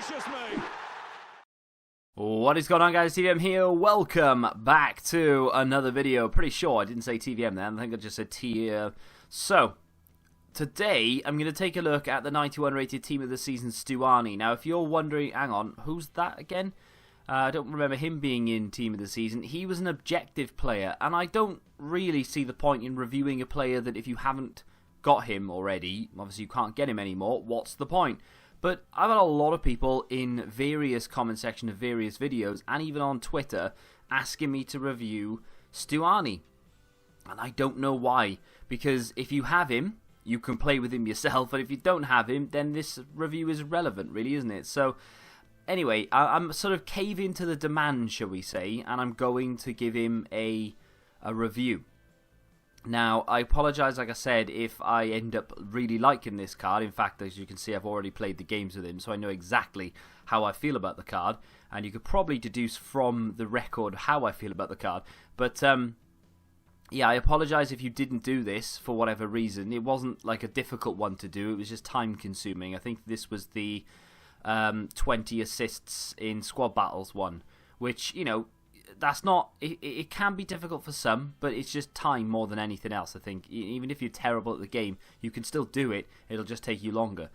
gracious me! What is going on, guys? TVM here. Welcome back to another video. Pretty sure I didn't say TVM then. I think I just said T. So, today I'm going to take a look at the 91 rated team of the season, Stuani. Now, if you're wondering, hang on, who's that again? I don't remember him being in team of the season. He was an objective player, and I don't really see the point in reviewing a player that if you haven't got him already, obviously you can't get him anymore, what's the point? But I've had a lot of people in various comment sections of various videos, and even on Twitter, asking me to review Stuani. And I don't know why, because if you have him, you can play with him yourself, but if you don't have him, then this review is relevant, really, isn't it? So, anyway, I'm sort of caving to the demand, shall we say, and I'm going to give him a review. Now, I apologise, like I said, if I end up really liking this card. In fact, as you can see, I've already played the games with him, so I know exactly how I feel about the card. And you could probably deduce from the record how I feel about the card. But, yeah, I apologise if you didn't do this for whatever reason. It wasn't like a difficult one to do, it was just time-consuming. I think this was the 20 assists in squad battles one, which, you know, that's not, it can be difficult for some, but it's just time more than anything else, I think. Even if you're terrible at the game, you can still do it, it'll just take you longer.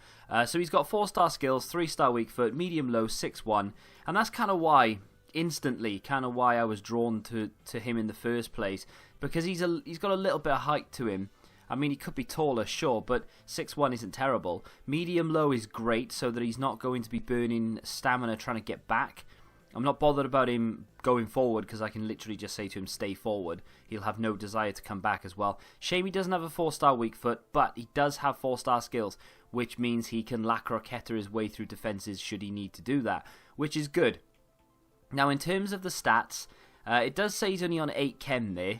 So he's got 4-star skills, 3-star weak foot, medium low, 6'1", and that's kind of why, instantly, I was drawn to him in the first place, because he's got a little bit of height to him. I mean, he could be taller, sure, but 6'1" isn't terrible. Medium low is great, so that he's not going to be burning stamina trying to get back. I'm not bothered about him going forward because I can literally just say to him, stay forward. He'll have no desire to come back as well. Shame he doesn't have a 4-star weak foot, but he does have 4-star skills, which means he can La Croqueta his way through defenses should he need to do that, which is good. Now, in terms of the stats, it does say he's only on 8 chem there.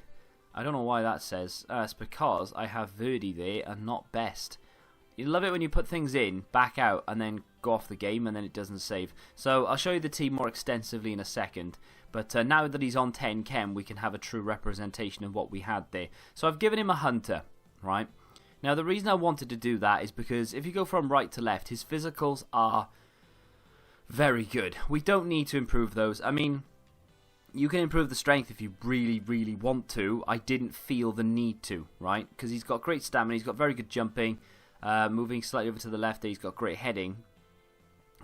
I don't know why that says. It's because I have Verdi there and not best. You love it when you put things in, back out, and then go off the game, and then it doesn't save. So I'll show you the team more extensively in a second. But now that he's on 10 chem, we can have a true representation of what we had there. So I've given him a hunter, right? Now the reason I wanted to do that is because if you go from right to left, his physicals are very good. We don't need to improve those. I mean, you can improve the strength if you really, really want to. I didn't feel the need to, right? Because he's got great stamina, he's got very good jumping. Moving slightly over to the left, he's got great heading.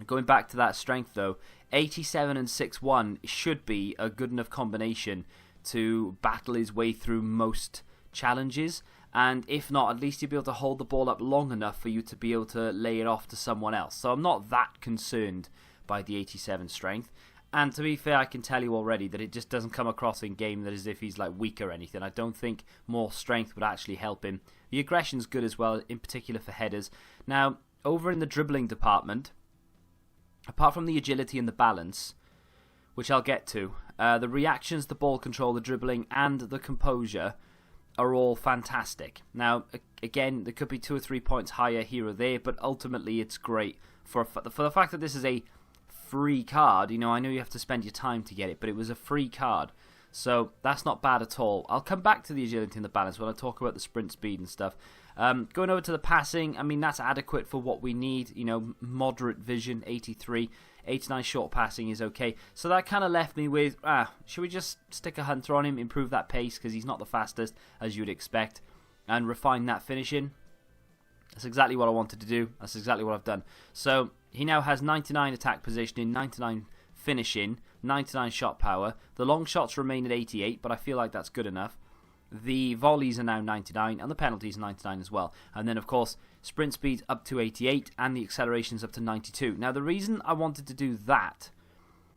Going back to that strength though, 87 and 6'1" should be a good enough combination to battle his way through most challenges. And if not, at least you'll be able to hold the ball up long enough for you to be able to lay it off to someone else. So I'm not that concerned by the 87 strength. And to be fair, I can tell you already that it just doesn't come across in game that as if he's like weak or anything. I don't think more strength would actually help him. The aggression's good as well, in particular for headers. Now, over in the dribbling department, apart from the agility and the balance, which I'll get to, the reactions, the ball control, the dribbling, and the composure are all fantastic. Now, again, there could be 2 or 3 points higher here or there, but ultimately it's great for the fact that this is a free card. You know, I know you have to spend your time to get it, but it was a free card, so that's not bad at all. I'll come back to the agility and the balance when I talk about the sprint speed and stuff. Going over to the passing, I mean, that's adequate for what we need. You know, moderate vision, 83, 89 short passing is okay. So that kind of left me with, should we just stick a hunter on him, improve that pace because he's not the fastest as you'd expect, and refine that finishing? That's exactly what I wanted to do. That's exactly what I've done. So he now has 99 attack positioning, 99 finishing, 99 shot power. The long shots remain at 88, but I feel like that's good enough. The volleys are now 99, and the penalties are 99 as well. And then, of course, sprint speed's up to 88, and the acceleration's up to 92. Now, the reason I wanted to do that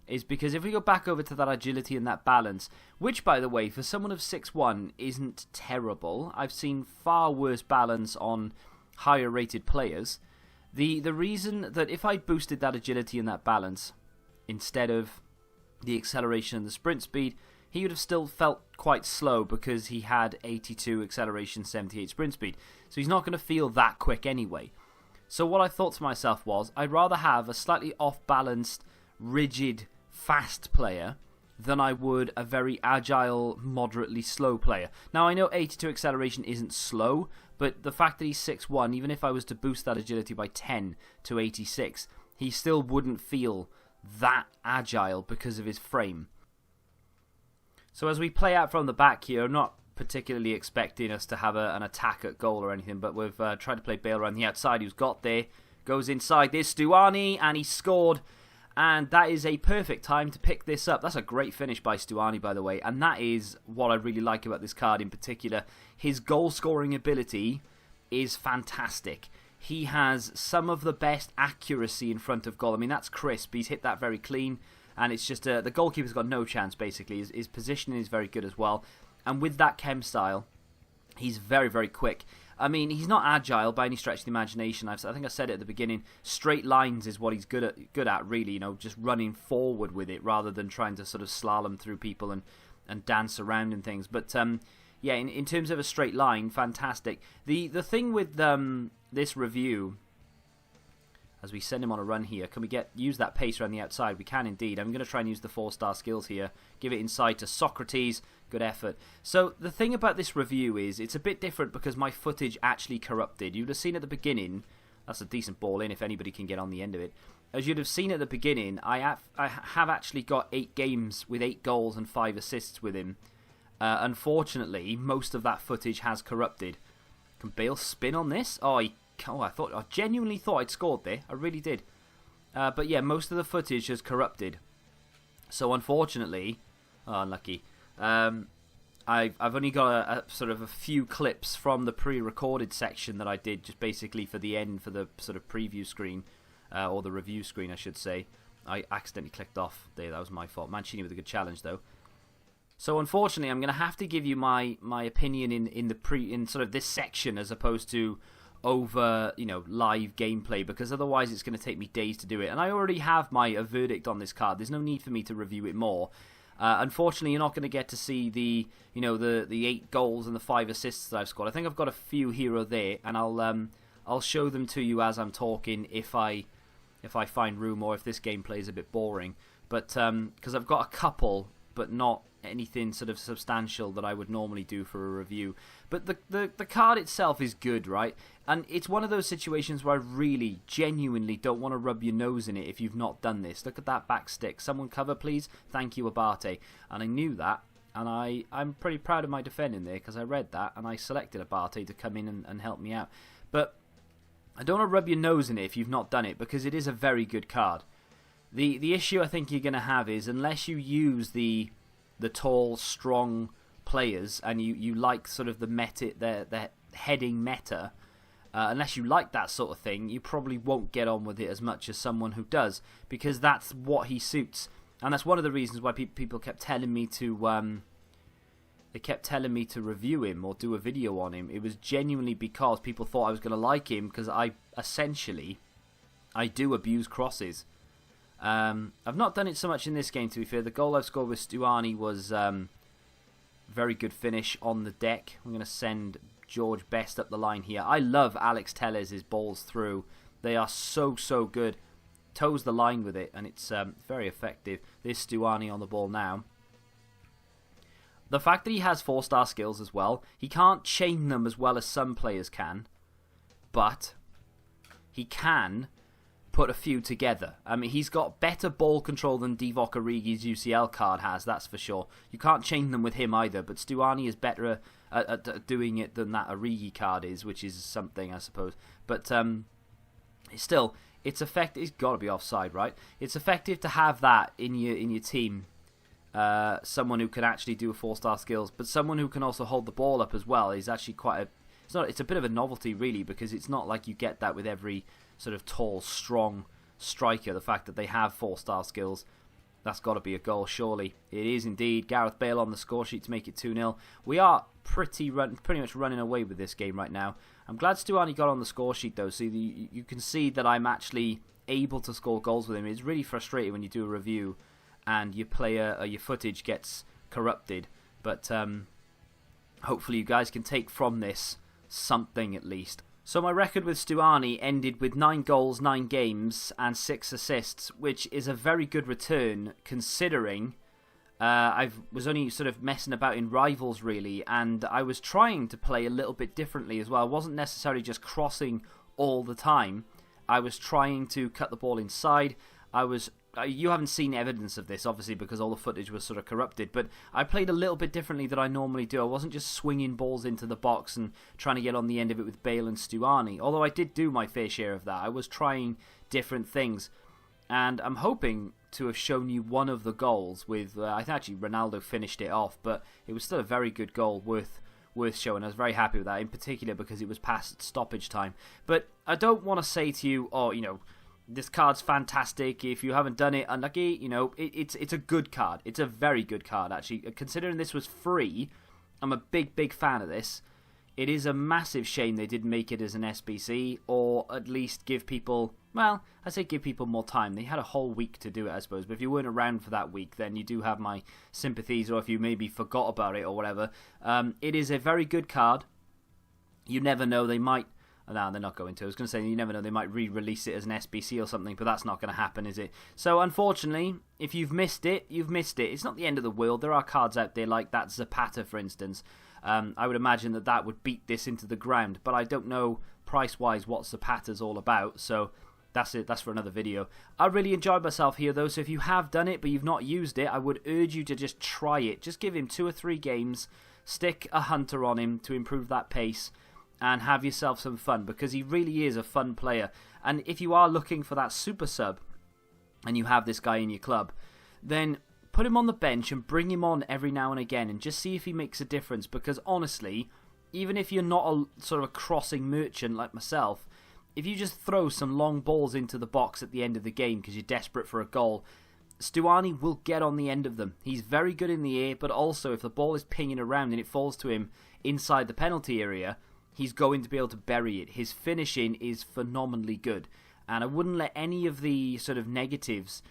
is because if we go back over to that agility and that balance, which, by the way, for someone of 6'1", isn't terrible. I've seen far worse balance on higher rated players. The reason that if I boosted that agility and that balance instead of the acceleration and the sprint speed, he would have still felt quite slow because he had 82 acceleration, 78 sprint speed. So he's not going to feel that quick anyway. So what I thought to myself was, I'd rather have a slightly off-balanced, rigid, fast player than I would a very agile, moderately slow player. Now, I know 82 acceleration isn't slow, but the fact that he's 6'1", even if I was to boost that agility by 10 to 86, he still wouldn't feel that agile because of his frame. So as we play out from the back here, I'm not particularly expecting us to have an attack at goal or anything, but we've tried to play Bale around the outside, who's got there, goes inside, there's Stuani, and he scored, and that is a perfect time to pick this up. That's a great finish by Stuani, by the way, and that is what I really like about this card in particular. His goal-scoring ability is fantastic. He has some of the best accuracy in front of goal. I mean, that's crisp. He's hit that very clean, and it's just the goalkeeper's got no chance, basically. His positioning is very good as well. And with that chem style, he's very, very quick. I mean, he's not agile by any stretch of the imagination. I think I said it at the beginning. Straight lines is what he's good at, really. You know, just running forward with it rather than trying to sort of slalom through people and dance around and things. But yeah, in terms of a straight line, fantastic. The thing with this review, as we send him on a run here, can we use that pace around the outside? We can indeed. I'm going to try and use the 4-star skills here. Give it inside to Socrates. Good effort. So the thing about this review is it's a bit different because my footage actually corrupted. You'd have seen at the beginning, that's a decent ball in if anybody can get on the end of it. As you'd have seen at the beginning, I have actually got 8 games with 8 goals and 5 assists with him. Unfortunately, most of that footage has corrupted. Can Bale spin on this? I genuinely thought I'd scored there. I really did. But yeah, most of the footage has corrupted. So unfortunately, unlucky. I've only got a sort of a few clips from the pre-recorded section that I did, just basically for the end, for the sort of preview screen, or the review screen, I should say. I accidentally clicked off there. That was my fault. Mancini with a good challenge though. So unfortunately, I'm going to have to give you my opinion in sort of this section as opposed to over, you know, live gameplay, because otherwise it's going to take me days to do it. And I already have my verdict on this card. There's no need for me to review it more. Unfortunately, you're not going to get to see the 8 goals and the 5 assists that I've scored. I think I've got a few here or there, and I'll show them to you as I'm talking if I find room or if this gameplay is a bit boring. But because I've got a couple, but not anything sort of substantial that I would normally do for a review. But the card itself is good, right? And it's one of those situations where I really, genuinely don't want to rub your nose in it if you've not done this. Look at that back stick. Someone cover, please. Thank you, Abate. And I knew that, and I'm pretty proud of my defending there because I read that, and I selected Abate to come in and help me out. But I don't want to rub your nose in it if you've not done it, because it is a very good card. The issue I think you're going to have is, unless you use the tall, strong players, and you like sort of the heading meta, unless you like that sort of thing, you probably won't get on with it as much as someone who does, because that's what he suits. And that's one of the reasons why people kept telling me to review him or do a video on him. It was genuinely because people thought I was going to like him, because I do abuse crosses. I've not done it so much in this game, to be fair. The goal I've scored with Stuani was very good finish on the deck. I'm going to send George Best up the line here. I love Alex Telles' balls through. They are so good. Toes the line with it, and it's very effective. There's Stuani on the ball now. The fact that he has 4-star skills as well, he can't chain them as well as some players can, but he can put a few together. I mean, he's got better ball control than Divock Origi's UCL card has, that's for sure. You can't chain them with him either, but Stuani is better at doing it than that Origi card is, which is something, I suppose. But still, it's effective. It's got to be offside, right? It's effective to have that in your team. Someone who can actually do 4-star skills, but someone who can also hold the ball up as well is actually quite it's a bit of a novelty, really, because it's not like you get that with every sort of tall, strong striker. The fact that they have 4-star skills, that's got to be a goal, surely. It is indeed. Gareth Bale on the score sheet to make it 2-0. We are pretty much running away with this game right now. I'm glad Stuani got on the score sheet, though, so you can see that I'm actually able to score goals with him. It's really frustrating when you do a review and your footage gets corrupted. But hopefully you guys can take from this something at least. So my record with Stuani ended with 9 goals, 9 games and 6 assists, which is a very good return considering I was only sort of messing about in rivals, really, and I was trying to play a little bit differently as well. I wasn't necessarily just crossing all the time, I was trying to cut the ball inside. You haven't seen evidence of this, obviously, because all the footage was sort of corrupted, but I played a little bit differently than I normally do. I wasn't just swinging balls into the box and trying to get on the end of it with Bale and Stuani, although I did do my fair share of that. I was trying different things, and I'm hoping to have shown you one of the goals with, I think actually Ronaldo finished it off, but it was still a very good goal, worth showing. I was very happy with that, in particular because it was past stoppage time. But I don't want to say to you, oh, you know, this card's fantastic. If you haven't done it, unlucky. You know, it's a good card. It's a very good card, actually. Considering this was free, I'm a big fan of this. It is a massive shame they didn't make it as an SBC, or at least give people, well, I say give people more time. They had a whole week to do it, I suppose. But if you weren't around for that week, then you do have my sympathies, or if you maybe forgot about it or whatever. It is a very good card. You never know, they might... No, they're not going to. I was going to say, you never know, they might re-release it as an SBC or something, but that's not going to happen, is it? So, unfortunately, if you've missed it, you've missed it. It's not the end of the world. There are cards out there like that Zapata, for instance. I would imagine that would beat this into the ground, but I don't know, price-wise, what Zapata's all about, so that's it. That's for another video. I really enjoyed myself here, though, so if you have done it, but you've not used it, I would urge you to just try it. Just give him 2 or 3 games, stick a hunter on him to improve that pace, and have yourself some fun, because he really is a fun player. And if you are looking for that super sub, and you have this guy in your club, then put him on the bench and bring him on every now and again, and just see if he makes a difference, because honestly, even if you're not a sort of a crossing merchant like myself, if you just throw some long balls into the box at the end of the game because you're desperate for a goal, Stuani will get on the end of them. He's very good in the air, but also if the ball is pinging around and it falls to him inside the penalty area, he's going to be able to bury it. His finishing is phenomenally good. And I wouldn't let any of the sort of negatives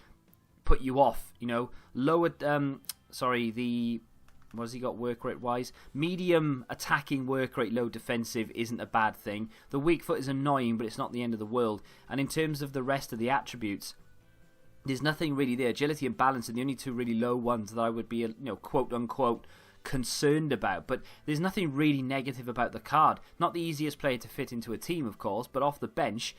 put you off. You know, what has he got work rate wise? Medium attacking work rate, low defensive isn't a bad thing. The weak foot is annoying, but it's not the end of the world. And in terms of the rest of the attributes, there's nothing really there. Agility and balance are the only 2 really low ones that I would be, you know, quote unquote, concerned about, but there's nothing really negative about the card. Not the easiest player to fit into a team, of course, but off the bench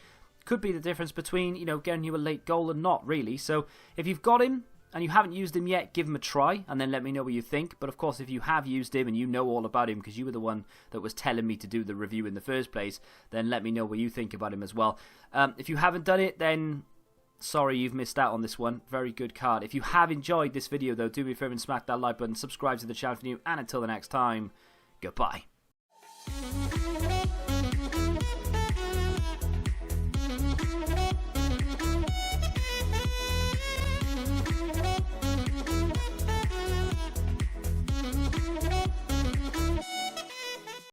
could be the difference between, you know, getting you a late goal and not, really. So if you've got him and you haven't used him yet, give him a try and then let me know what you think. But of course, if you have used him and you know all about him because you were the one that was telling me to do the review in the first place, then let me know what you think about him as well. If you haven't done it, then sorry, you've missed out on this one. Very good card. If you have enjoyed this video, though, do me a favour and smack that like button, subscribe to the channel if you're new, and until the next time, goodbye.